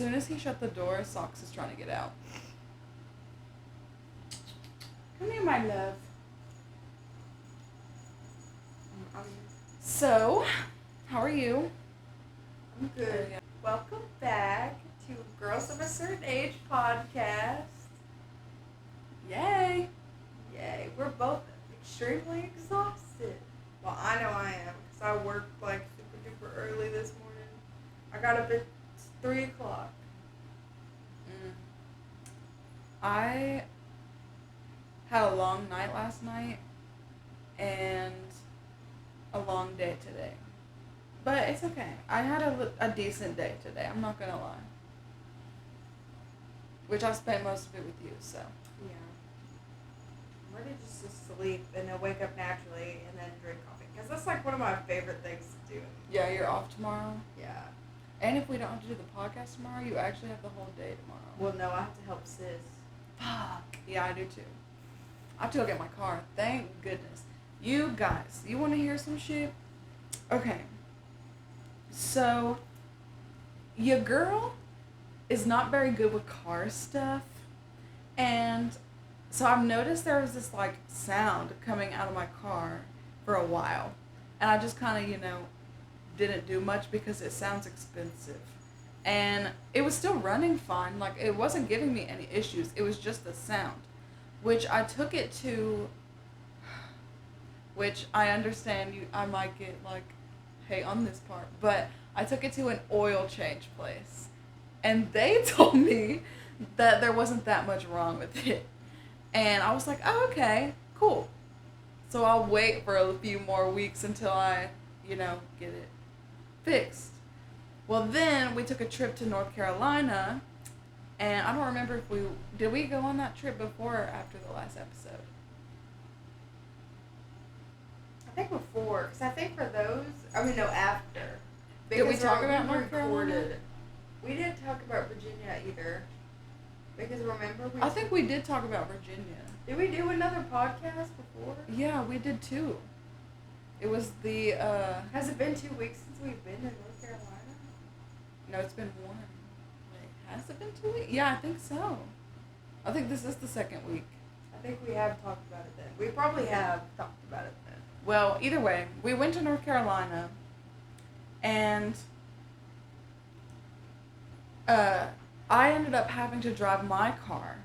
soon as he shut the door, Socks is trying to get out. Come here, my love. So, how are you? I'm good. Welcome back to Girls of a Certain Age podcast. Yay! Yay. We're both extremely exhausted. Well, I know I am because I worked like super duper early this morning. I got up at 3 o'clock. I had a long night last night and a long day today. But it's okay. I had a decent day today. I'm not going to lie. Which I spent most of it with you, so. Yeah. I'm ready just to sleep and then wake up naturally and then drink coffee. Because that's like one of my favorite things to do. Yeah, you're off tomorrow. Yeah. And if we don't have to do the podcast tomorrow, you actually have the whole day tomorrow. Well, no, I have to help sis. Fuck. Yeah, I do too. I have to go get my car. Thank goodness. You guys, you want to hear some shit? Okay. So, your girl is not very good with car stuff. And so I've noticed there was this like sound coming out of my car for a while. And I just kind of, didn't do much because it sounds expensive. And it was still running fine. Like, it wasn't giving me any issues. It was just the sound. Which I took it to, which I understand I might get like hate on this part, but I took it to an oil change place. And they told me that there wasn't that much wrong with it. And I was like, oh, okay, cool. So I'll wait for a few more weeks until I, get it fixed. Well, then we took a trip to North Carolina, and I don't remember if did we go on that trip before or after the last episode? I think before, because I think for those, after. Did we talk about North Carolina? We didn't talk about Virginia either. Because remember I think we did talk about Virginia. Did we do another podcast before? Yeah, we did too. It was the, Has it been 2 weeks since we've been to North Carolina? No, it's been one. Wait, has it been 2 weeks? Yeah, I think so. I think this is the second week. I think we have talked about it then. We probably have talked about it then. Well, either way, we went to North Carolina, and I ended up having to drive my car,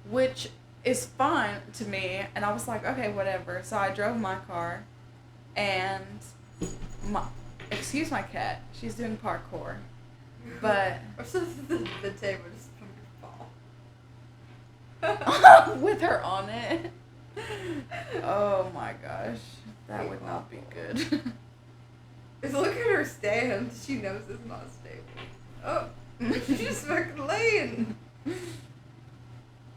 which is fine to me, and I was like, okay, whatever. So I drove my car, and excuse my cat, she's doing parkour, but the table just fall with her on it. Oh my gosh, that would not be good. Look at her stand. She knows it's not stable. Oh, she's just fucking laying.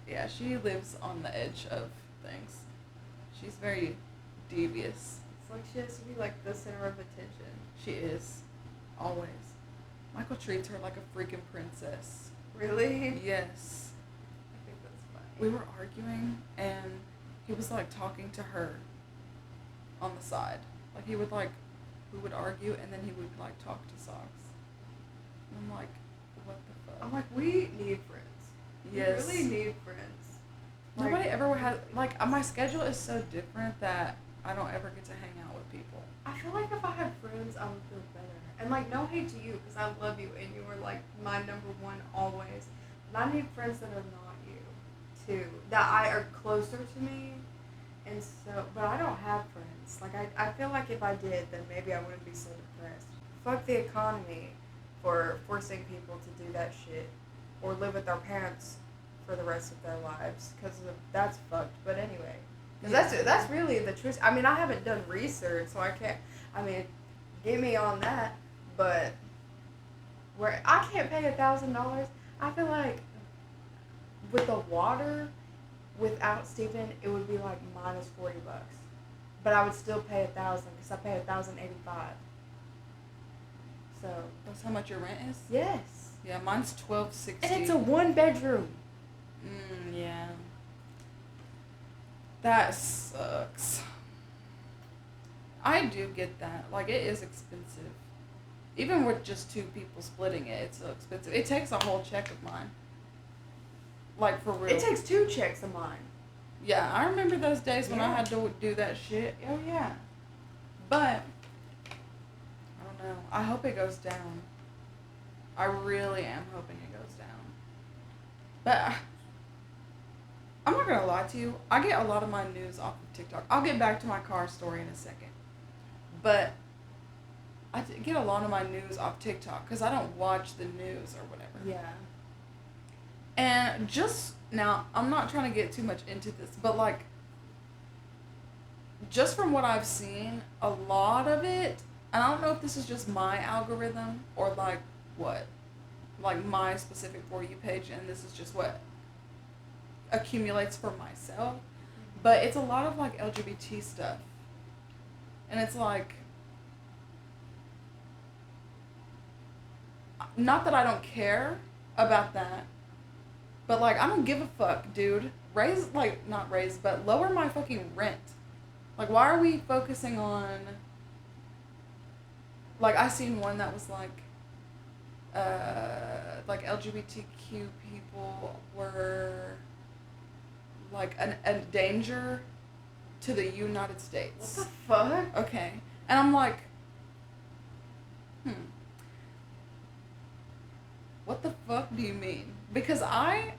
Yeah, she lives on the edge of things. She's very devious. It's like she has to be like the center of attention. She is. Always. Michael treats her like a freaking princess. Really? Yes. I think that's funny. We were arguing, and he was like talking to her on the side. Like we would argue, and then he would like talk to Socks. And I'm like, what the fuck? I'm like, we need friends. Yes. We really need friends. Nobody ever had, my schedule is so different that I don't ever get to hang out with people. I feel like if I had friends, I would feel better. And no hate to you, because I love you, and you are like my number one always. But I need friends that are not you, too. That are closer to me. And so, but I don't have friends. I feel like if I did, then maybe I wouldn't be so depressed. Fuck the economy for forcing people to do that shit. Or live with their parents for the rest of their lives. Because that's fucked. But anyway. Because that's really the truth. I haven't done research, so I can't, get me on that. But where I can't pay $1,000, I feel like with the water, without Stephen, it would be like minus $40. But I would still pay $1,000 because I pay $1,085. So that's how much your rent is? Yes. Yeah, mine's $1,260. And it's a 1-bedroom. Yeah. That sucks. I do get that. Like, it is expensive. Even with just two people splitting it, it's so expensive. It takes a whole check of mine. Like, for real. It takes 2 checks of mine. Yeah, I remember those days when I Yeah. had to do that shit. Oh, yeah. But, I don't know. I hope it goes down. I really am hoping it goes down. But, I'm not going to lie to you. I get a lot of my news off of TikTok. I'll get back to my car story in a second. But, I get a lot of my news off TikTok because I don't watch the news or whatever. Yeah. And just now, I'm not trying to get too much into this, but like, just from what I've seen, a lot of it, and I don't know if this is just my algorithm or like what, like my specific For You page, and this is just what accumulates for myself, but it's a lot of like LGBT stuff. And it's like, not that I don't care about that, but like, I don't give a fuck, dude. Raise, like, not raise, but lower my fucking rent. Like, why are we focusing on, like, I seen one that was like LGBTQ people were like a danger to the United States. What the fuck? Okay. And I'm like, what the fuck do you mean? Because I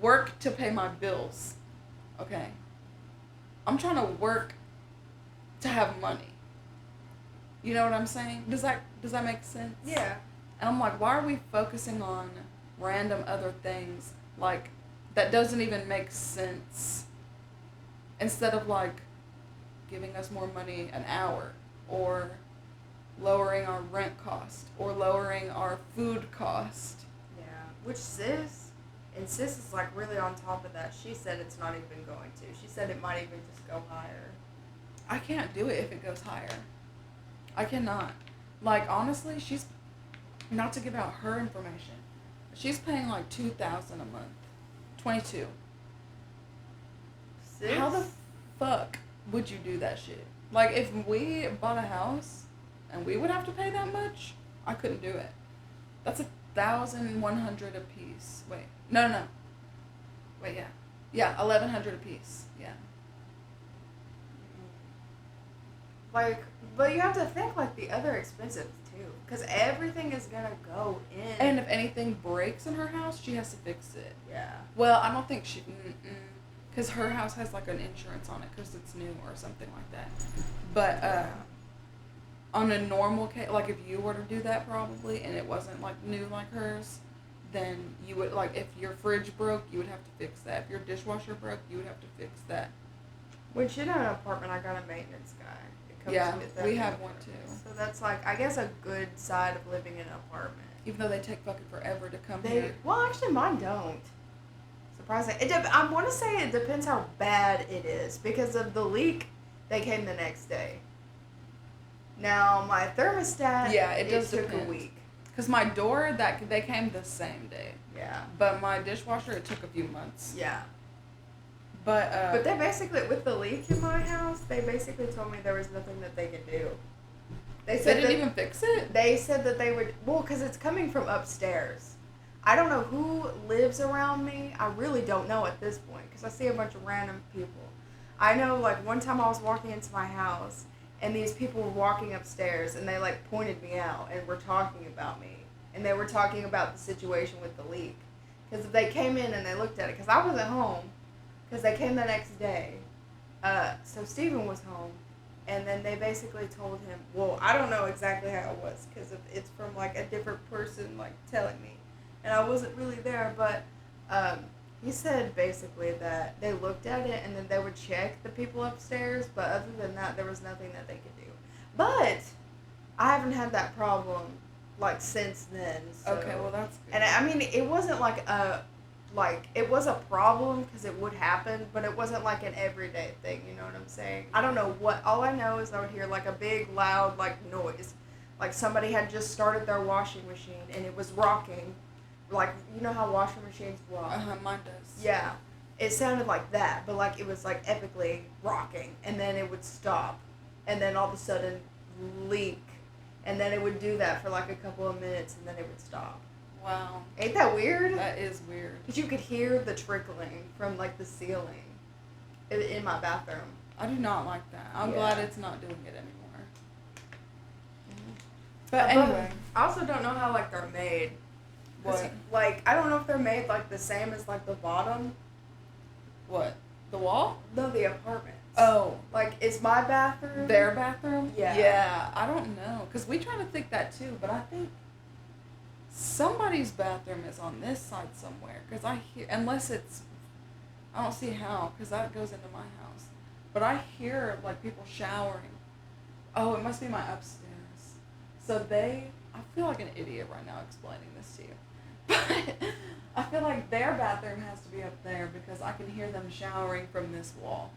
work to pay my bills, okay? I'm trying to work to have money. You know what I'm saying? Does that make sense? Yeah. And I'm like, why are we focusing on random other things, like, that doesn't even make sense, instead of, like, giving us more money an hour, or lowering our rent cost, or lowering our food cost. Yeah. Which sis is like really on top of that. She said it's not even going to. She said it might even just go higher. I can't do it if it goes higher. I cannot. Like, honestly, she's, not to give out her information, she's paying like $2,000 a month. 22. Sis? How the fuck would you do that shit? Like, if we bought a house and we would have to pay that much, I couldn't do it. That's $1,100 a piece. Wait, no. Wait, yeah, $1,100 a piece. Yeah. Like, but you have to think like the other expenses too, because everything is gonna go in. And if anything breaks in her house, she has to fix it. Yeah. Well, I don't think she, because her house has like an insurance on it because it's new or something like that. But on a normal case, like if you were to do that probably, and it wasn't like new like hers, then you would, like, if your fridge broke, you would have to fix that. If your dishwasher broke, you would have to fix that. When she in an apartment, I got a maintenance guy. It comes Yeah, with that we have maintenance. one too. So that's like, I guess, a good side of living in an apartment. Even though they take fucking forever to come here. Well, actually, mine don't. Surprising. I want to say it depends how bad it is. Because of the leak, they came the next day. Now, my thermostat, Yeah, it does took depend. a week. Because my door, they came the same day. Yeah. But my dishwasher, it took a few months. Yeah. But they basically, with the leak in my house, they basically told me there was nothing that they could do. They said didn't even fix it? They said that they would, well, because it's coming from upstairs. I don't know who lives around me. I really don't know at this point, because I see a bunch of random people. I know, like, one time I was walking into my house, and these people were walking upstairs, and they, like, pointed me out and were talking about me. And they were talking about the situation with the leak. Because if they came in and they looked at it, because I wasn't home, because they came the next day. So Steven was home, and then they basically told him, well, I don't know exactly how it was, because it's from, like, a different person, like, telling me. And I wasn't really there, but he said basically that they looked at it and then they would check the people upstairs, but other than that, there was nothing that they could do. But I haven't had that problem, like, since then. So. Okay, well, that's good. And I mean, it wasn't like it was a problem because it would happen, but it wasn't like an everyday thing, you know what I'm saying? I don't know what, all I know is I would hear like a big, loud, like, noise. Like somebody had just started their washing machine and it was rocking. Like, you know how washing machines rock? Mine does. Yeah. It sounded like that, but like it was like epically rocking, and then it would stop, and then all of a sudden leak, and then it would do that for like a couple of minutes, and then it would stop. Wow. Ain't that weird? That is weird. Because you could hear the trickling from like the ceiling in my bathroom. I do not like that. I'm glad it's not doing it anymore. But anyway. I also don't know how like they're made. What? Like, I don't know if they're made like the same as like the bottom. What? The wall? No, the apartments. Oh. Like, is my bathroom? Their bathroom? Yeah. Yeah. I don't know. Because we try to think that too, but I think somebody's bathroom is on this side somewhere. Because I hear, unless it's, I don't see how, because that goes into my house. But I hear like people showering. Oh, it must be my upstairs. So I feel like an idiot right now explaining this to you. But I feel like their bathroom has to be up there because I can hear them showering from this wall.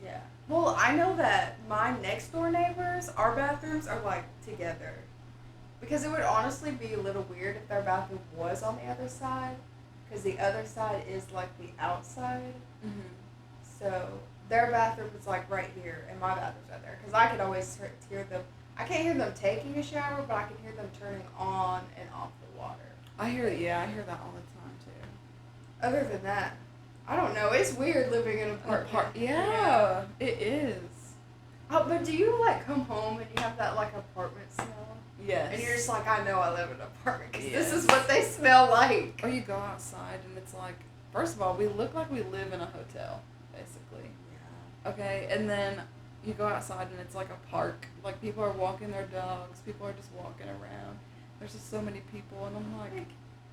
Yeah. Well, I know that my next door neighbors, our bathrooms are like together. Because it would honestly be a little weird if their bathroom was on the other side. Because the other side is like the outside. Mm-hmm. So their bathroom is like right here and my bathroom's right there. Because I could always hear them. I can't hear them taking a shower, but I can hear them turning on and off the water. I hear that all the time too. Other than that, I don't know. It's weird living in an apartment. Yeah, it is. Oh, but do you like come home and you have that like apartment smell? Yes. And you're just like, I know I live in an apartment because Yes. this is what they smell like. Or you go outside and it's like, first of all, we look like we live in a hotel, basically. Yeah. Okay, and then you go outside and it's like a park. Like people are walking their dogs. People are just walking around. There's just so many people, and I'm like,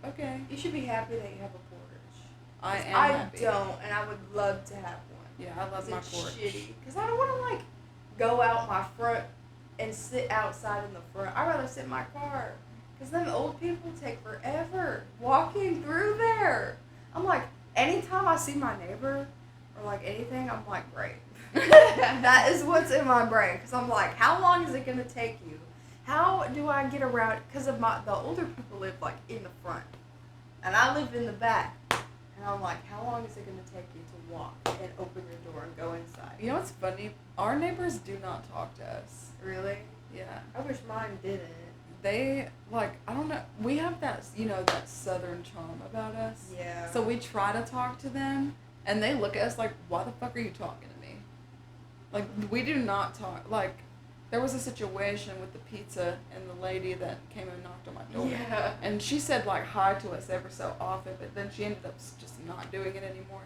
okay. You should be happy that you have a porch. I am happy. Don't, and I would love to have one. Yeah, I love my porch. Shitty, because I don't want to like go out my front and sit outside in the front. I'd rather sit in my car, because them old people take forever walking through there. I'm like, anytime I see my neighbor or like anything, I'm like, great. That is what's in my brain, because I'm like, how long is it going to take you? How do I get around? Because the older people live like in the front, and I live in the back. And I'm like, how long is it going to take you to walk and open your door and go inside? You know what's funny? Our neighbors do not talk to us. Really? Yeah. I wish mine didn't. They, like, I don't know. We have that, that southern charm about us. Yeah. So we try to talk to them, and they look at us like, why the fuck are you talking to me? Like, we do not talk. Like, there was a situation with the pizza and the lady that came and knocked on my door. Yeah. And she said, like, hi to us ever so often, but then she ended up just not doing it anymore.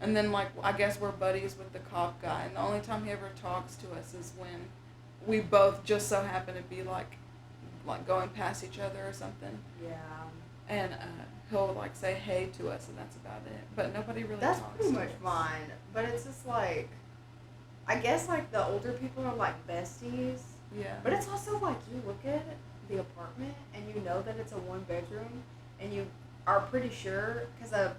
And then, like, I guess we're buddies with the cop guy, and the only time he ever talks to us is when we both just so happen to be, like going past each other or something. Yeah. And he'll, like, say hey to us, and that's about it. But nobody really That's talks pretty to much us. mine. But it's just like, I guess like the older people are like besties. Yeah. But it's also like you look at the apartment and you know that it's a one bedroom, and you are pretty sure, because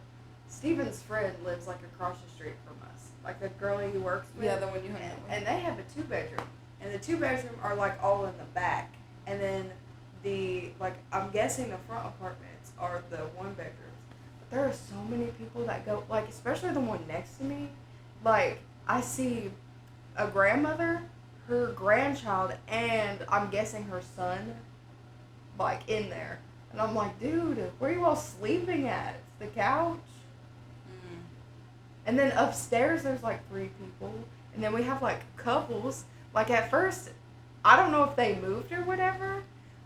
Steven's friend lives like across the street from us, like the girl he works with. Yeah, the one you hung out with. And they have a 2-bedroom, and the 2-bedroom are like all in the back, and then I'm guessing the front apartments are the 1-bedrooms. But there are so many people that go, like, especially the one next to me. Like, I see a grandmother, her grandchild, and I'm guessing her son, like, in there. And I'm like, dude, where are you all sleeping at? The couch? Mm. And then upstairs there's like 3 people. And then we have like couples. Like at first, I don't know if they moved or whatever,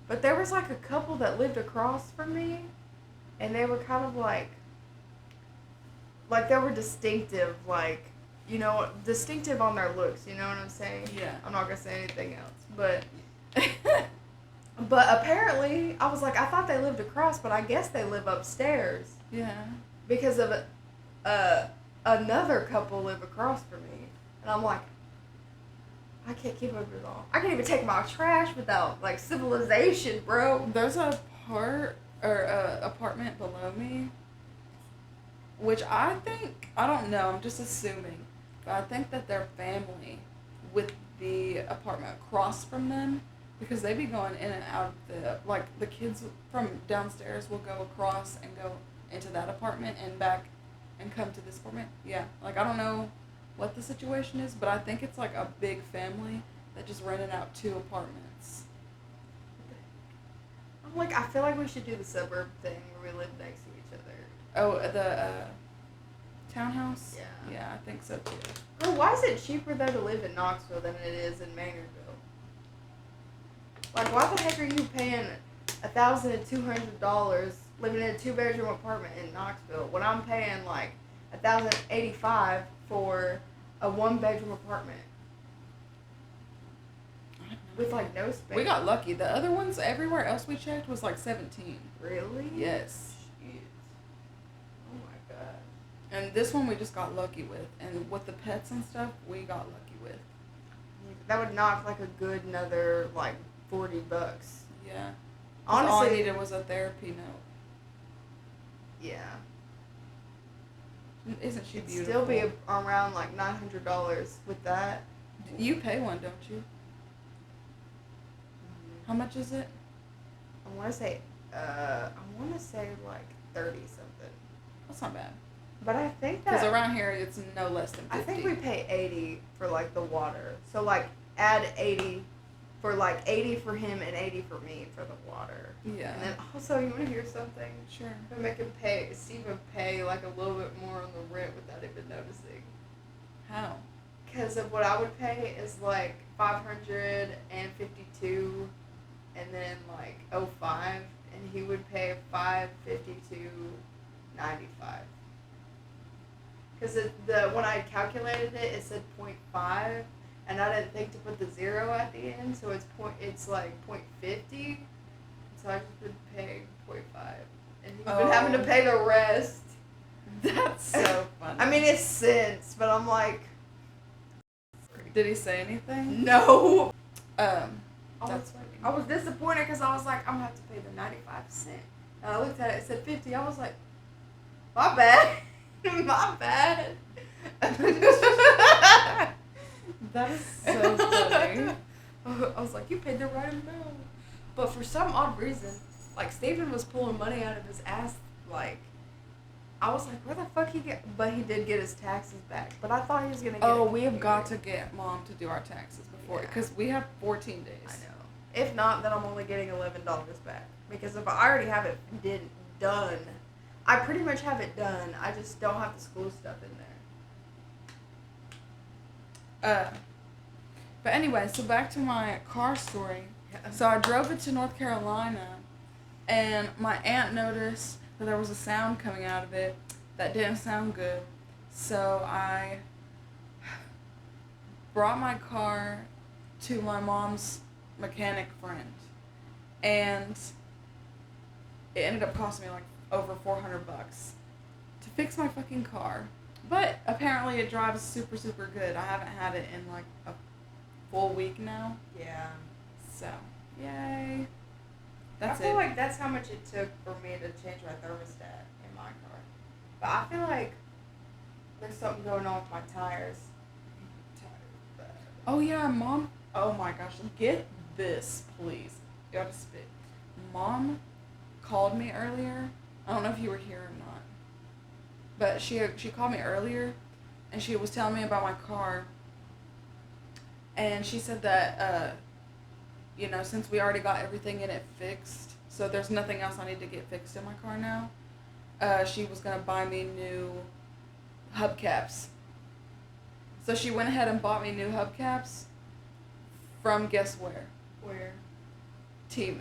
but there was like a couple that lived across from me. And they were kind of like they were distinctive, like, distinctive on their looks, you know what I'm saying? Yeah. I'm not going to say anything else. But but apparently, I was like, I thought they lived across, but I guess they live upstairs. Yeah. Because of another couple live across from me. And I'm like, I can't keep up with it all. I can't even take my trash without, like, civilization, bro. There's a apartment below me, which I don't know, I'm just assuming, but I think that they're family with the apartment across from them, because they be going in and out of the kids from downstairs will go across and go into that apartment and back and come to this apartment. Yeah, like, I don't know what the situation is, but I think it's like a big family that just rented out 2 apartments. I'm like, I feel like we should do the suburb thing where we live next to each other. Oh, the townhouse? Yeah. Yeah, I think so too. Girl, why is it cheaper though to live in Knoxville than it is in Maynardville? Like, why the heck are you paying $1,200 living in a 2-bedroom apartment in Knoxville when I'm paying like $1,085 for a 1-bedroom apartment with like no space? We got lucky. The other ones, everywhere else we checked, was like 17. Really? Yes. Shit. Oh my god. And this one we just got lucky with. And with the pets and stuff, we got lucky with. That would knock like a good another like $40. Yeah. Honestly, all I needed was a therapy note. Yeah. Isn't she It'd beautiful? still be around like $900 with that. You pay one, don't you? How much is it? I want to say like 30 something. That's not bad. But I think Because that around here it's no less than 50. I think we pay 80 for like the water. So like add 80 for like 80 for him and 80 for me for the water. Yeah. And then also, you want to hear something? Sure. We make him Steven pay like a little bit more on the rent without even noticing. How? Because of what I would pay is like 552, and then like 05, and he would pay 552.95. Because when I calculated it, it said 0.5, and I didn't think to put the 0 at the end, so it's like 0.50. So I just been paying 0.5, and he's been having to pay the rest. That's so funny. I mean, it's cents, but I'm like, did he say anything? no. That's funny. I was disappointed because I was like, I'm gonna have to pay the 95%. And I looked at it, it said 50. I was like, my bad, my bad. That is so funny. I was like, you paid the right amount. But for some odd reason, like, Steven was pulling money out of his ass, like, I was like, where the fuck he get? But he did get his taxes back. But I thought he was gonna get. Oh, we have got to get Mom to do our taxes before, because we have 14 days. I know. If not, then I'm only getting $11 back. Because if I already have it done, I pretty much have it done. I just don't have the school stuff in there. But anyway, so back to my car story. Yeah. So I drove it to North Carolina, and my aunt noticed that there was a sound coming out of it that didn't sound good. So I brought my car to my mom's mechanic friend, and it ended up costing me like over $400 to fix my fucking car. But apparently it drives super, super good. I haven't had it in like a full week now. Yeah. So, yay. I feel like that's how much it took for me to change my thermostat in my car. But I feel like there's something going on with my tires. Oh yeah, Mom. Oh my gosh, get this, please. You gotta spit. Mom called me earlier. I don't know if you were here or not. But she called me earlier, and she was telling me about my car. And she said that, since we already got everything in it fixed, so there's nothing else I need to get fixed in my car now, she was going to buy me new hubcaps. So she went ahead and bought me new hubcaps from guess where? Where? Temu.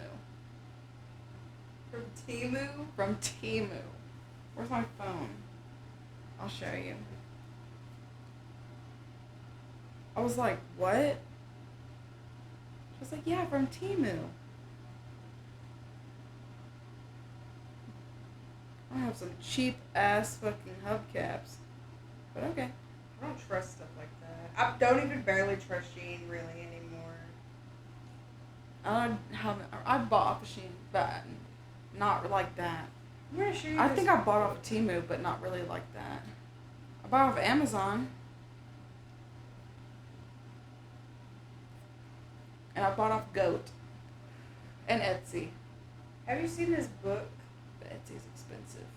From Temu? From Temu. Where's my phone? I'll show you. I was like, what? She was like, yeah, from Temu. I have some cheap ass fucking hubcaps. But okay. I don't trust stuff like that. I don't even barely trust Shein really anymore. I bought off of Shein, but not like that. Where Shein? I think I bought off of Temu, but not really like that. I bought off of Amazon. And I bought off Goat. And Etsy. Have you seen this book? But Etsy's expensive.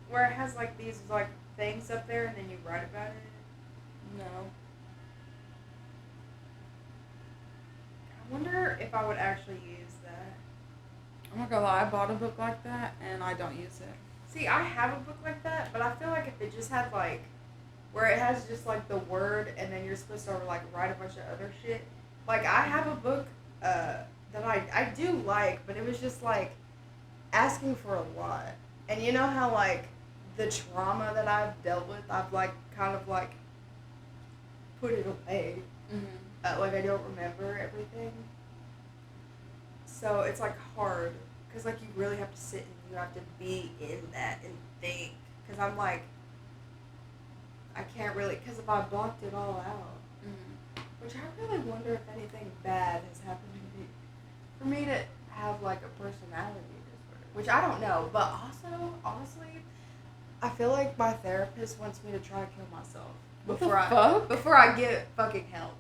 Where it has like these like things up there and then you write about it? No. I wonder if I would actually use that. I'm not gonna lie, I bought a book like that and I don't use it. See, I have a book like that, but I feel like if it just had like, where it has just like the word and then you're supposed to like write a bunch of other shit. Like I have a book that I do like, but it was just like asking for a lot. And you know how like the trauma that I've dealt with, I've like kind of like put it away. Mm-hmm. Like I don't remember everything. So it's like hard because like you really have to sit and you have to be in that and think. Because I'm like, I can't really, because if I blocked it all out, which I really wonder if anything bad has happened to me, for me to have like a personality disorder, which I don't know. But also, honestly, I feel like my therapist wants me to try to kill myself before I get fucking help.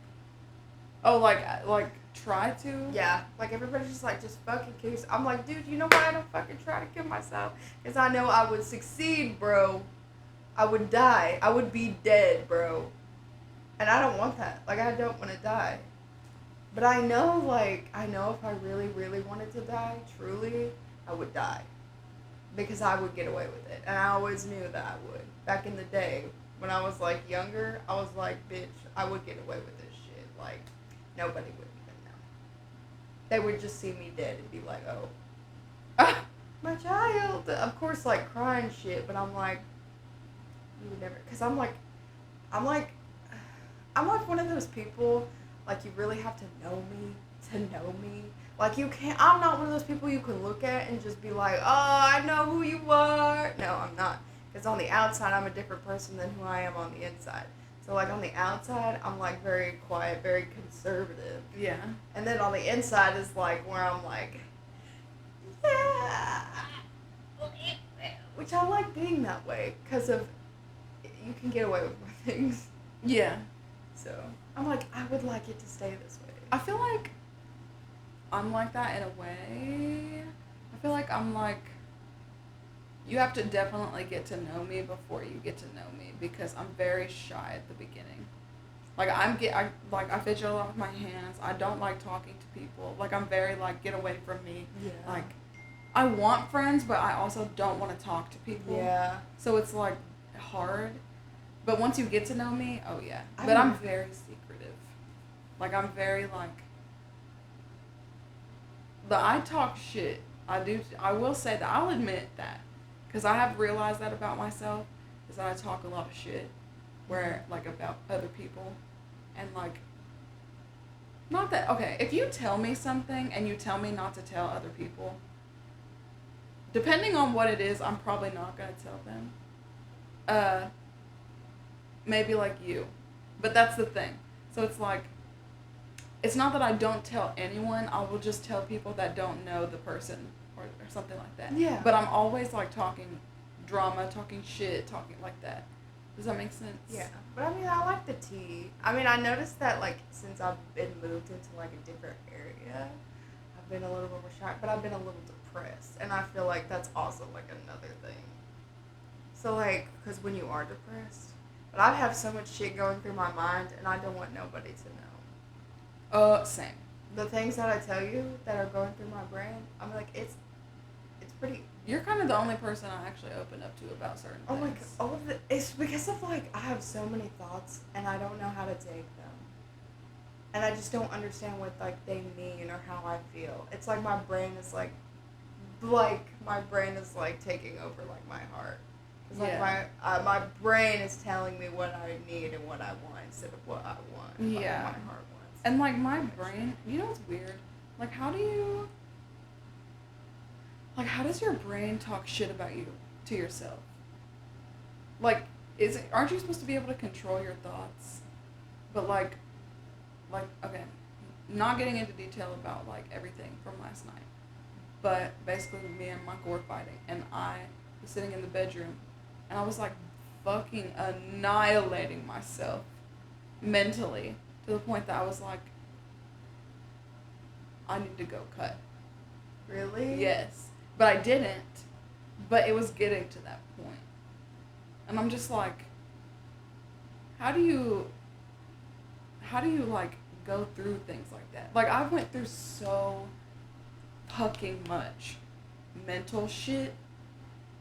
Oh, like try to? Yeah, like everybody's just like, just fucking kill yourself. I'm like, dude, you know why I don't fucking try to kill myself? Because I know I would succeed, bro. I would die. I would be dead, bro. And I don't want that. Like, I don't want to die. But I know if I really, really wanted to die, truly, I would die. Because I would get away with it. And I always knew that I would. Back in the day, when I was, like, younger, I was like, bitch, I would get away with this shit. Like, nobody would even know. They would just see me dead and be like, oh, my child. Of course, like, crying shit, but I'm like, you would never, because I'm like one of those people, like, you really have to know me to know me. Like, I'm not one of those people you can look at and just be like, oh, I know who you are. No, I'm not. Because on the outside, I'm a different person than who I am on the inside. So, like, on the outside, I'm, like, very quiet, very conservative. Yeah. And then on the inside is, like, where I'm like, yeah. Which I like being that way, because of, you can get away with more things. Yeah. So, I'm like, I would like it to stay this way. I feel like I'm like that in a way. I feel like I'm like, you have to definitely get to know me before you get to know me, because I'm very shy at the beginning. Like, I fidget a lot with my hands. I don't like talking to people. Like, I'm very like, get away from me. Yeah. Like, I want friends, but I also don't want to talk to people. Yeah. So it's like hard. But once you get to know me, oh yeah. But I'm very secretive. Like, I'm very like, I talk shit. I will say that. I'll admit that. Because I have realized that about myself, is that I talk a lot of shit. Where, like, about other people. And like, not that, okay, if you tell me something and you tell me not to tell other people, depending on what it is, I'm probably not going to tell them. Maybe like you. But that's the thing. So it's like, it's not that I don't tell anyone. I will just tell people that don't know the person or something like that. Yeah. But I'm always like talking drama, talking shit, talking like that. Does that make sense? Yeah. But I mean, I like the tea. I mean, I noticed that, like, since I've been moved into, like, a different area, I've been a little more shy, but I've been a little depressed. And I feel like that's also, like, another thing. So, like, because when you are depressed, but I have so much shit going through my mind, and I don't want nobody to know. Same. The things that I tell you that are going through my brain, I'm like, it's pretty. You're kind of the only person I actually open up to about certain things. Oh, like, all of it's because of, like, I have so many thoughts, and I don't know how to take them. And I just don't understand what, like, they mean or how I feel. It's like my brain is, like, my brain is, like, taking over, like, my heart. It's like my brain is telling me what I need and what I want instead of what I want. Yeah. Like, my heart wants. And, like, my brain, you know what's weird? Like, how does your brain talk shit about you to yourself? Like, aren't you supposed to be able to control your thoughts? But, like, okay, not getting into detail about, like, everything from last night. But, basically, me and Michael were fighting, and I was sitting in the bedroom, and I was, like, fucking annihilating myself mentally to the point that I was like, I need to go cut. Really? Yes. But I didn't. But it was getting to that point. And I'm just like, how do you like, go through things like that. Like, I went through so fucking much mental shit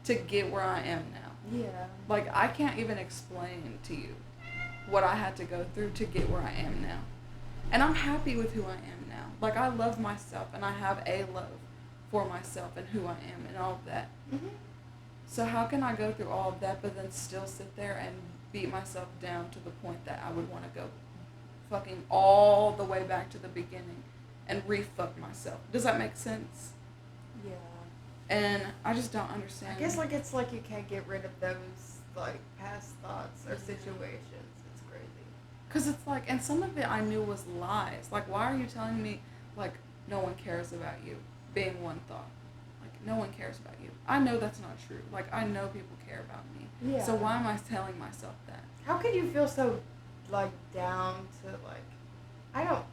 to get where I am now. Yeah. Like, I can't even explain to you what I had to go through to get where I am now. And I'm happy with who I am now. Like, I love myself, and I have a love for myself and who I am and all of that. Mm-hmm. So how can I go through all of that but then still sit there and beat myself down to the point that I would want to go fucking all the way back to the beginning and re-fuck myself? Does that make sense? Yeah. And I just don't understand. I guess, like, it's like you can't get rid of those, like, past thoughts or situations. It's crazy. Because it's like, and some of it I knew was lies. Like, why are you telling me, like, no one cares about you? Being one thought. Like, no one cares about you. I know that's not true. Like, I know people care about me. Yeah. So why am I telling myself that? How could you feel so, like, down to, like, I don't,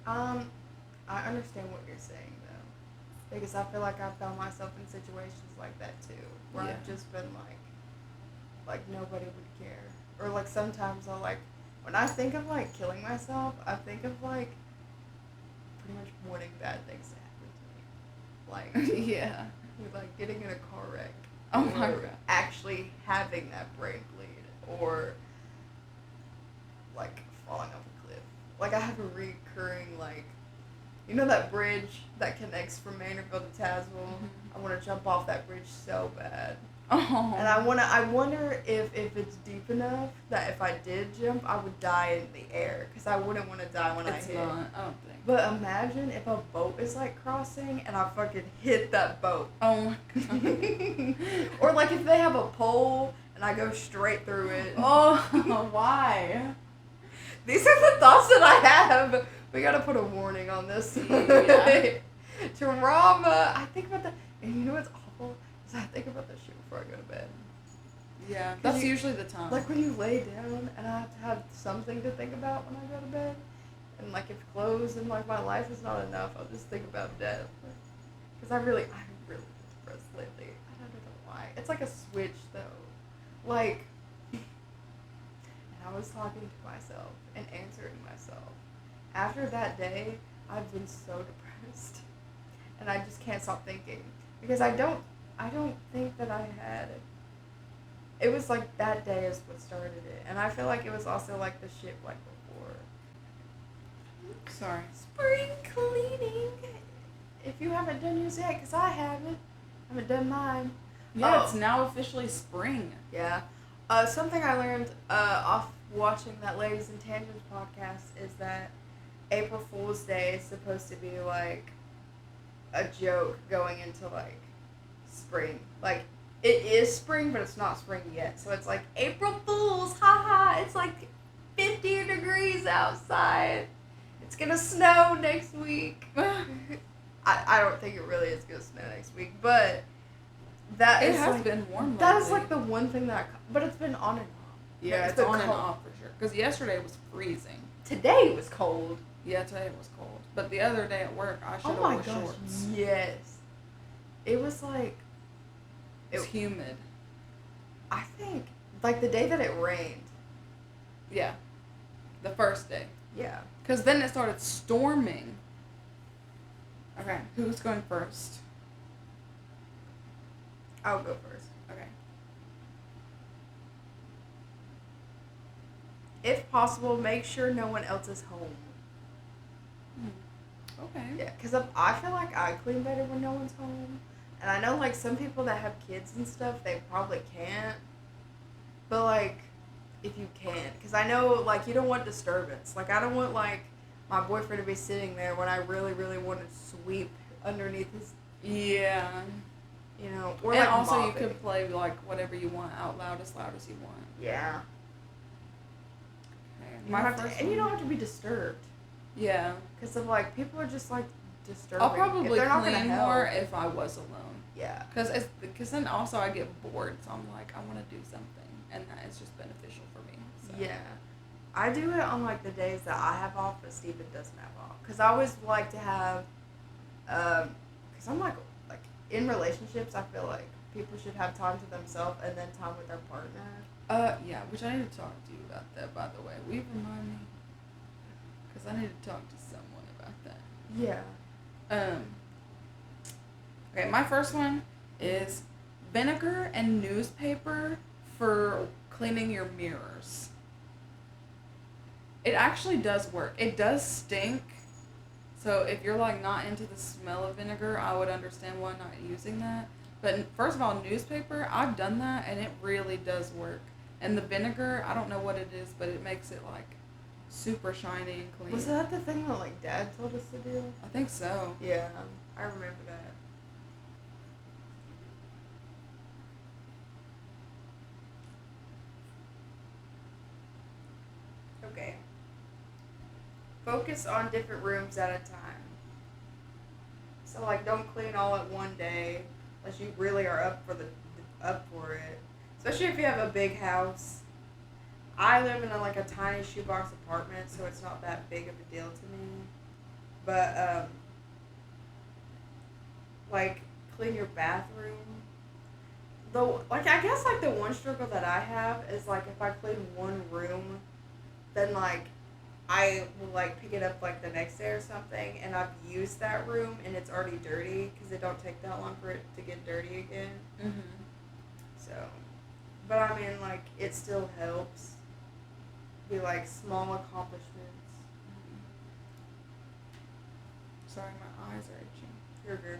I understand what you're saying, though. Because I feel like I found myself in situations like that, too. Where Yeah. I've just been, like, nobody would care. Or, like, sometimes I'll, like, when I think of, like, killing myself, I think of, like, pretty much wanting bad things to happen to me. Like, Yeah. like getting in a car wreck. Oh my or God. actually having that brain bleed. Or, like, falling off a cliff. Like, I have a recurring, like, you know that bridge that connects from Maynardville to Tazewell? Mhm. I want to jump off that bridge so bad. Oh. And I wonder if it's deep enough that if I did jump, I would die in the air. Because I wouldn't want to die when It's I hit. not. I don't think. But imagine if a boat is, like, crossing and I fucking hit that boat. Oh my God. Or, like, if they have a pole and I go straight through it. Oh, why? These are the thoughts that I have. We gotta put a warning on this. Yeah. Trauma. I think about that. And you know what's awful? Is I think about that shit before I go to bed. Yeah, that's usually the time. Like when you lay down and I have to have something to think about when I go to bed. And, like, if clothes and, like, my life is not enough, I'll just think about death. Because I'm really depressed lately. I don't know why. It's like a switch, though. Like, and I was talking to myself and answering myself. After that day, I've been so depressed. And I just can't stop thinking. Because I don't think that I had... It was, like, that day is what started it. And I feel like it was also, like, the shit, like, before. Sorry. Spring cleaning. If you haven't done yours yet, because I haven't. I haven't done mine. Yeah, Oh. it's now officially spring. Yeah. Something I learned off watching that Ladies and Tangents podcast is that April Fool's Day is supposed to be, like, a joke going into, like, spring. Like, it is spring, but it's not spring yet. So it's like, April Fools, haha, it's like 50 degrees outside. It's gonna snow next week. I don't think it really is gonna snow next week, but that It is has like, been warm that is lately. like the one thing that but it's been on and off. Yeah, it's been on and cold. off for sure. Because yesterday was freezing. Today was cold. Yeah, today it was cold. But the other day at work, I should Oh have my worn gosh, shorts. yes. It was like, It's humid. I think, like the day that it rained. Yeah. The first day. Yeah. Because then it started storming. Okay, who's going first? I'll go first. Okay. If possible, make sure no one else is home. Okay. Yeah, because I feel like I clean better when no one's home. And I know, like, some people that have kids and stuff, they probably can't. But, like, if you can. Because I know, like, you don't want disturbance. Like, I don't want, like, my boyfriend to be sitting there when I really, really want to sweep underneath his, Yeah. you know. Or, And like, also you mopping. could play, like, whatever you want out loud as you want. Yeah. Okay. You My don't have first to, and you one- don't have to be disturbed. Yeah. Because of, like, people are just, like, disturbing. I'll If probably they're not gonna clean help. more if I was alone. Yeah. Because then also I get bored, so I'm like, I want to do something, and that is just beneficial for me. So. Yeah. I do it on, like, the days that I have off, but Steven doesn't have off. Because I always like to have, because I'm, like, in relationships, I feel like people should have time to themselves and then time with their partner. Yeah, which I need to talk to you about that, by the way. Will you remind me? Because I need to talk to someone about that. Yeah. Okay, my first one is vinegar and newspaper for cleaning your mirrors. It actually does work. It does stink. So if you're like not into the smell of vinegar, I would understand why not using that. But first of all, newspaper, I've done that and it really does work. And the vinegar, I don't know what it is, but it makes it like super shiny and clean. Was that the thing that like Dad told us to do? I think so. Yeah, I remember that. Okay. Focus on different rooms at a time. So like, don't clean all at one day unless you really are up for it. Especially if you have a big house. I live in a tiny shoebox apartment, so it's not that big of a deal to me. But like, clean your bathroom. Though, like, I guess like the one struggle that I have is like if I clean one room, then like I will like pick it up like the next day or something, and I've used that room and it's already dirty because it don't take that long for it to get dirty again. Mhm. So, but I mean, like, it still helps. Be like small accomplishments. Sorry, my eyes are itching. You're good.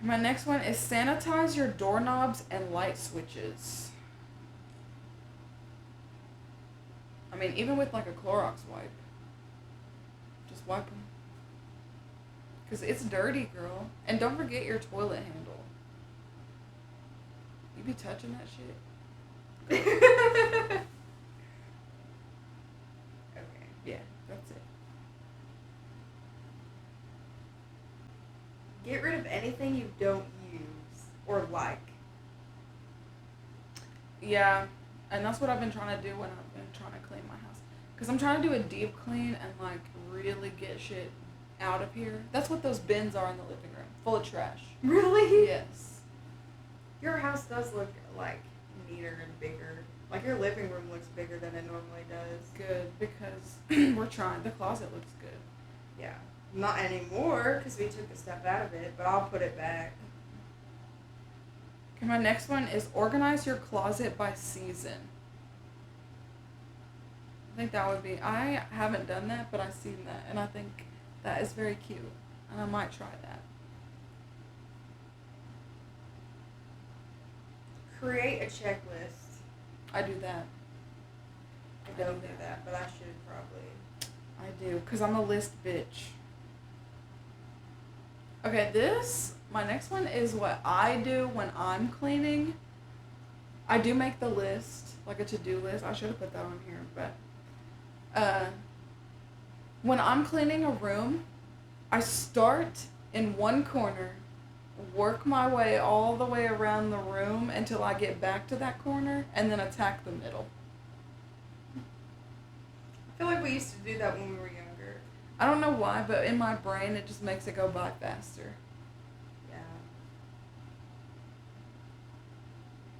My next one is sanitize your doorknobs and light switches. I mean, even with like a Clorox wipe. Just wipe them. Because it's dirty, girl. And don't forget your toilet handle. You be touching that shit? Okay. Yeah, that's it. Get rid of anything you don't use or like. Yeah, and that's what I've been trying to do when I've been trying to clean my house. Because I'm trying to do a deep clean and like really get shit out of here. That's what those bins are in the living room, full of trash. Really? Yes. Your house does look like neater and bigger. Like your living room looks bigger than it normally does. Good, because we're trying. The closet looks good. Yeah. Not anymore because we took a step out of it, but I'll put it back. Okay, my next one is organize your closet by season. I think that would be, I haven't done that, but I've seen that, and I think that is very cute, and I might try that. Create a checklist. I do that. I don't do that, but I should probably. I do, because I'm a list bitch. Okay, my next one is what I do when I'm cleaning. I do make the list, like a to-do list. I should have put that on here, but when I'm cleaning a room, I start in one corner, work my way all the way around the room until I get back to that corner, and then attack the middle. I feel like we used to do that when we were younger. I don't know why, but in my brain, it just makes it go by faster. Yeah.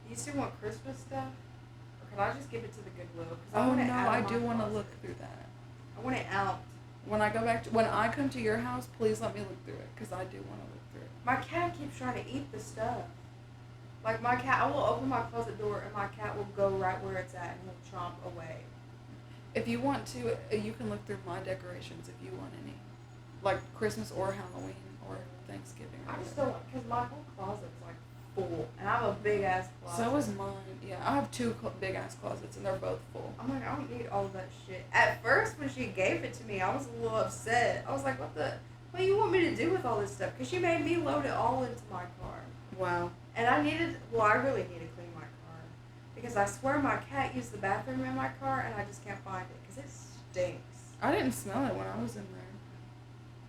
You still want Christmas stuff? Or can I just give it to the Goodwill? Oh no, I do want to look through that. I want it out. When I come to your house, please let me look through it, because I do want to look through it. My cat keeps trying to eat the stuff. Like my cat, I will open my closet door and my cat will go right where it's at and he'll chomp away. If you want to, you can look through my decorations if you want any. Like Christmas or Halloween or Thanksgiving. Or I just whatever. don't, because my whole closet's like full. And I have a big ass closet. So is mine. Yeah, I have two big ass closets and they're both full. I'm like, I don't need all of that shit. At first, when she gave it to me, I was a little upset. I was like, what do you want me to do with all this stuff? Because she made me load it all into my car. Wow. And I really need to clean my car. Because I swear my cat used the bathroom in my car and I just can't find it. Because it stinks. I didn't smell it when I was in there.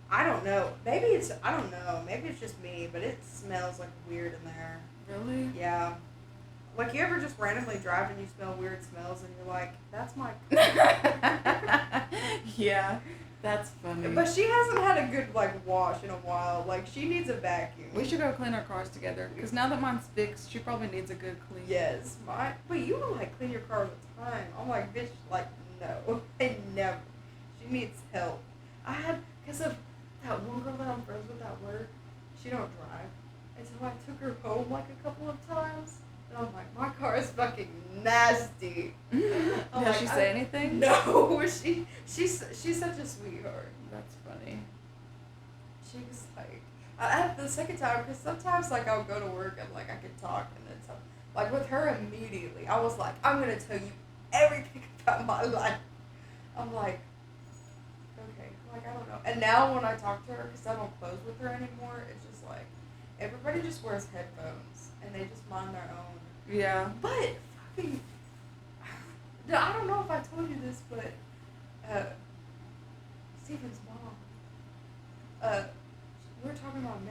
I don't know. I don't know. Maybe it's just me, but it smells like weird in there. Really? Yeah. Like, you ever just randomly drive and you smell weird smells and you're like, that's my Yeah, That's funny. But she hasn't had a good like wash in a while. Like she needs a vacuum. We should go clean our cars together. Because now that mine's fixed, she probably needs a good clean. Yes, but you will like clean your car all the time. I'm like, bitch, like no, I never. She needs help. I had because of that one girl that I'm friends with at work. She don't drive, and so I took her home like a couple of times. And I'm like, my car is fucking nasty. Does she say anything? No, she's such a sweetheart. That's funny. She's like, I had the second time because sometimes like I'll go to work and like I can talk and then some like with her immediately I was like I'm gonna tell you everything about my life. I'm like, okay, like I don't know. And now when I talk to her because I don't close with her anymore, it's just like everybody just wears headphones and they just mind their own. Yeah. But fucking, I don't know if I told you this, but Steven's mom. We were talking about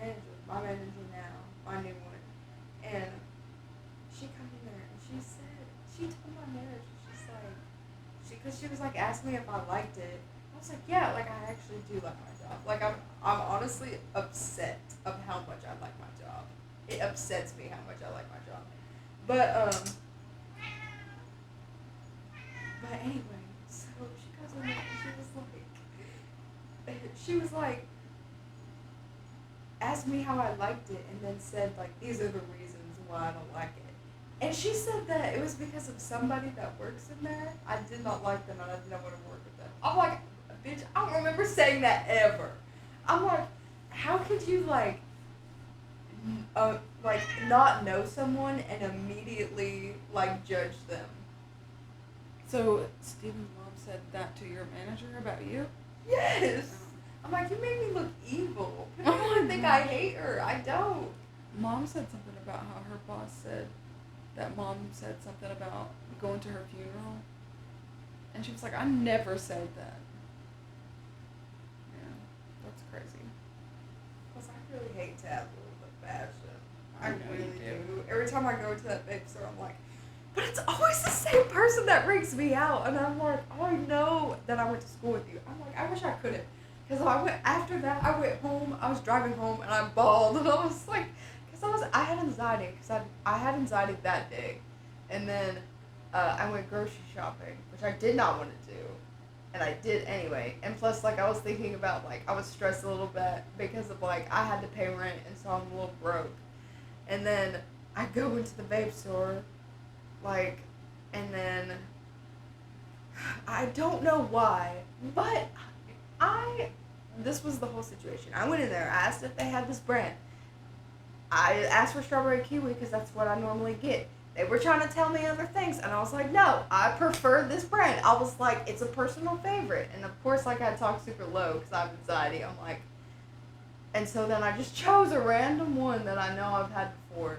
my manager now, my new one, and she come in there and she told my manager, because she was like asking me if I liked it. I was like, yeah, like I actually do like my job. Like I'm honestly upset of how much I like my job. It upsets me how much I like my job. But anyway, so she goes in there and she was like, asked me how I liked it and then said like, these are the reasons why I don't like it. And she said that it was because of somebody that works in there. I did not like them and I did not want to work with them. I'm like, bitch, I don't remember saying that ever. I'm like, how could you like not know someone and immediately like judge them? So Steven's mom said that to your manager about you? Yes. I'm like, you made me look evil. People don't think I hate her. I don't. Mom said something about how her boss said that mom said something about going to her funeral. And she was like, I never said that. Yeah, that's crazy. Because I really hate tassels and fashion. I know you really do. do. Every time I go to that babe store, I'm like, but it's always the same person that freaks me out. And I'm like, oh, I know that I went to school with you. I'm like, I wish I could have. Because after that, I went home, I was driving home, and I bawled. And I was like, I had anxiety, because I had anxiety that day. And then I went grocery shopping, which I did not want to do. And I did anyway. And plus, like, I was thinking about, like, I was stressed a little bit because of, like, I had to pay rent, and so I'm a little broke. And then I go into the vape store, like, and then I don't know why, but this was the whole situation. I went in there, I asked if they had this brand. I asked for strawberry kiwi because that's what I normally get. They were trying to tell me other things, and I was like, no, I prefer this brand. I was like, it's a personal favorite. And of course, like, I talk super low because I have anxiety. I'm like, and so then I just chose a random one that I know I've had before.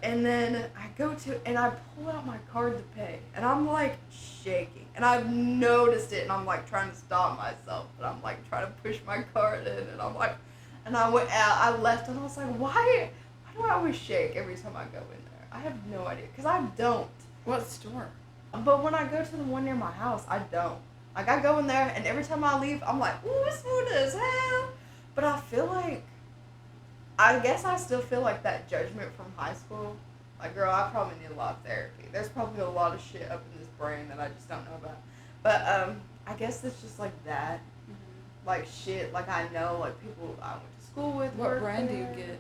And then I pull out my card to pay, and I'm like shaking, and I've noticed it, and I'm like trying to stop myself, but I'm like trying to push my card in, and I'm like, and I went out, I left, and I was like, why do I always shake every time I go in there? I have no idea, because I don't. What store? But when I go to the one near my house, I don't. Like, I go in there, and every time I leave, I'm like, ooh, it's smooth as hell. But I guess I still feel like that judgment from high school. Like, girl, I probably need a lot of therapy. There's probably a lot of shit up in this brain that I just don't know about. But, I guess it's just like that. Mm-hmm. Like, shit, like, I know, like, people I went to school with. What brand do you get?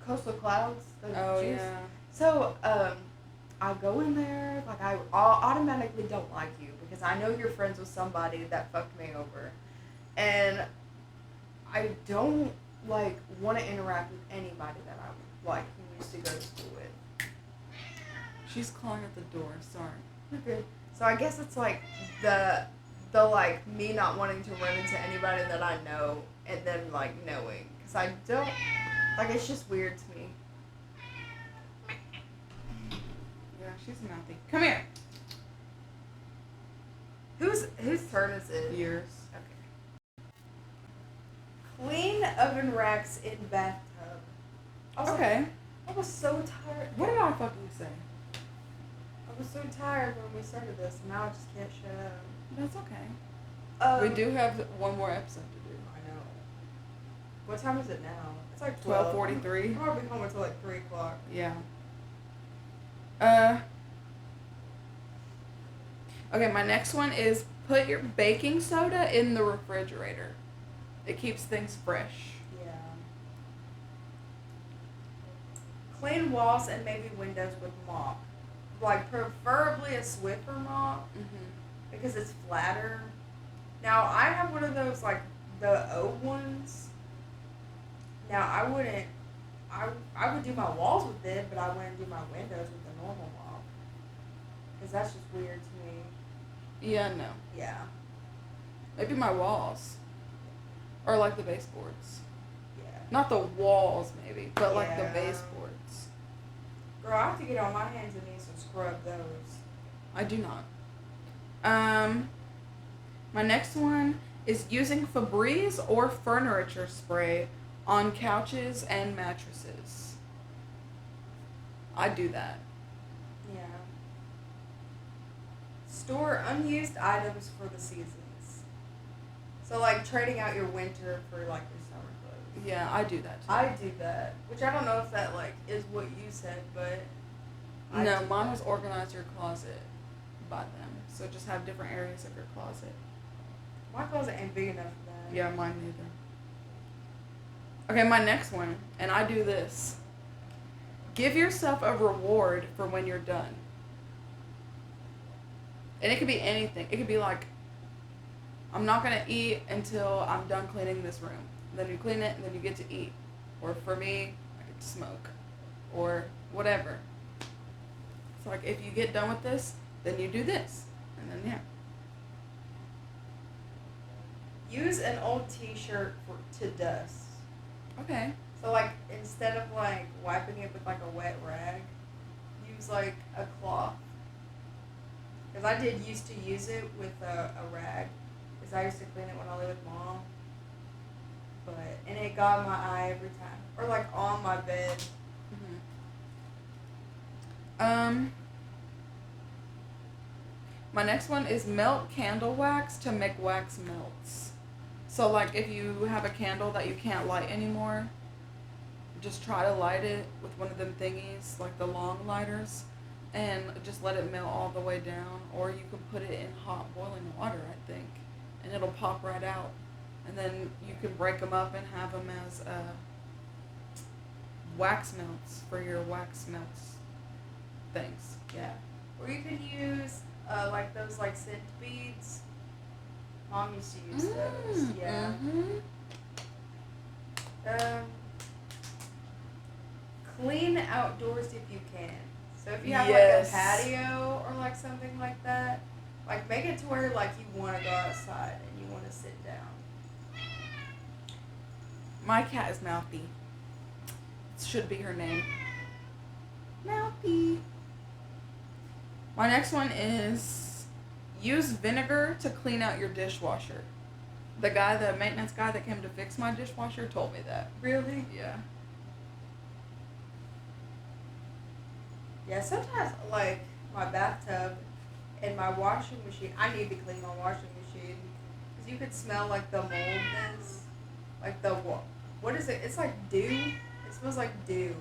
Coastal Clouds. Oh, juice. yeah. So, I go in there, like, I automatically don't like you because I know you're friends with somebody that fucked me over. And I don't, like, want to interact with anybody that I, like, used to go to school with. She's clawing at the door, sorry. Okay. So I guess it's, like, the like, me not wanting to run into anybody that I know and then, like, knowing. Because I don't, like, it's just weird to me. Yeah, she's mouthy. Come here. Whose turn is it? Yours. Okay. Clean oven racks in bathtub. Okay. I was so tired. What did I fucking say? I was so tired when we started this, and now I just can't shut up. That's okay. We do have one more episode to do. I know. What time is it now? It's like 12:43. I'm probably home until like 3 o'clock. Yeah. Okay, my next one is put your baking soda in the refrigerator. It keeps things fresh. Yeah. Clean walls and maybe windows with mop. Like preferably a Swiffer mop because it's flatter. Now I have one of those like the O ones. Now I wouldn't. I would do my walls with it, but I wouldn't do my windows with the normal mop because that's just weird to me. Yeah, no. Yeah. Maybe my walls. Or like the baseboards. Yeah. Not the walls, maybe, but like the Yeah. baseboards. Girl, I have to get on my hands and knees and scrub those. I do not. My next one is using Febreze or furniture spray on couches and mattresses. I do that. Yeah. Store unused items for the seasons. So like trading out your winter for like your summer clothes. Yeah, I do that too. I do that, which I don't know if that like is what you said, but No, do mine that. was organize your closet by them. So just have different areas of your closet. My closet ain't big enough for that. Yeah, mine neither. Okay, my next one, and I do this. Give yourself a reward for when you're done. And it could be anything. It could be like, I'm not going to eat until I'm done cleaning this room. Then you clean it, and then you get to eat. Or for me, I get to smoke. Or whatever. It's like, if you get done with this, then you do this. And then, yeah. Use an old T-shirt to dust. Okay. So like instead of like wiping it with like a wet rag, use like a cloth. Because I did used to use it with a rag. Because I used to clean it when I lived with mom. And it got in my eye every time. Or like on my bed. My next one is melt candle wax to make wax melts. So like if you have a candle that you can't light anymore, just try to light it with one of them thingies, like the long lighters, and just let it melt all the way down. Or you can put it in hot boiling water, I think, and it'll pop right out. And then you can break them up and have them as wax melts for your wax melts things. Yeah. Or you could use like those like scent beads. Mom used to use those. Yeah. Clean outdoors if you can. So if you have Yes. like a patio or like something like that, like make it to where like you want to go outside and you want to sit down. My cat is Mouthy. Should be her name. Mouthy. My next one is use vinegar to clean out your dishwasher. The maintenance guy that came to fix my dishwasher told me that. Really? Yeah. Yeah, sometimes like my bathtub and my washing machine, I need to clean my washing machine because you could smell like the moldness, like the what is it? It's like dew. It smells like dew.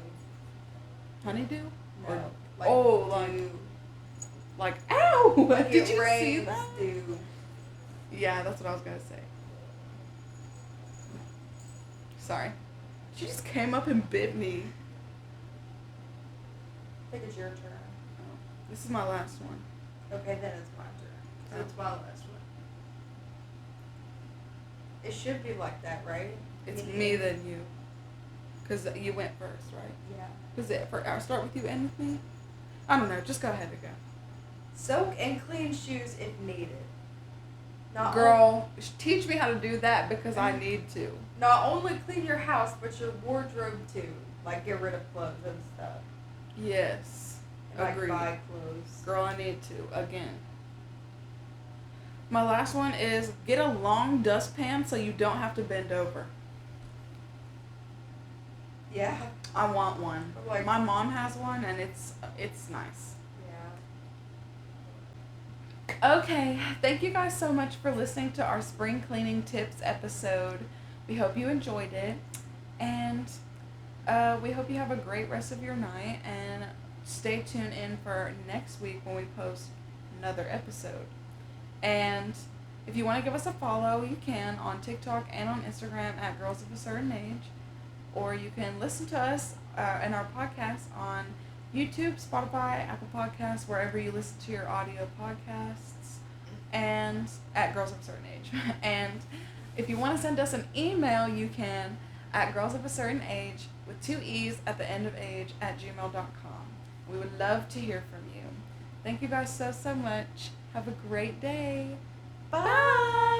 Honeydew? No, like like ow! Like Did it you see rains that? dew. Yeah, that's what I was gonna say. Sorry. She just came up and bit me. I think it's your turn. Oh, this is my last one. Okay, then it's my turn. So it's my last one. It should be like that, right? It's me then you. Because you went first, right? Yeah. Because I'll start with you and with me? I don't know. Just go ahead and go. Soak and clean shoes if needed. Girl, teach me how to do that because I need to. Not only clean your house, but your wardrobe too. Like get rid of clothes and stuff. Yes. And like Agreed. buy clothes. Girl, I need to. Again. My last one is get a long dustpan so you don't have to bend over. Yeah. I want one. Like- My mom has one and it's nice. Yeah. Okay, thank you guys so much for listening to our spring cleaning tips episode. We hope you enjoyed it, and we hope you have a great rest of your night. And stay tuned in for next week when we post another episode. And if you want to give us a follow, you can on TikTok and on Instagram at Girls of a Certain Age, or you can listen to us and our podcast on YouTube, Spotify, Apple Podcasts, wherever you listen to your audio podcasts, and at Girls of a Certain Age. And if you want to send us an email, you can at Girls of a Certain Age with 2 E's at the end of age at gmail.com. We would love to hear from you. Thank you guys so much. Have a great day. Bye.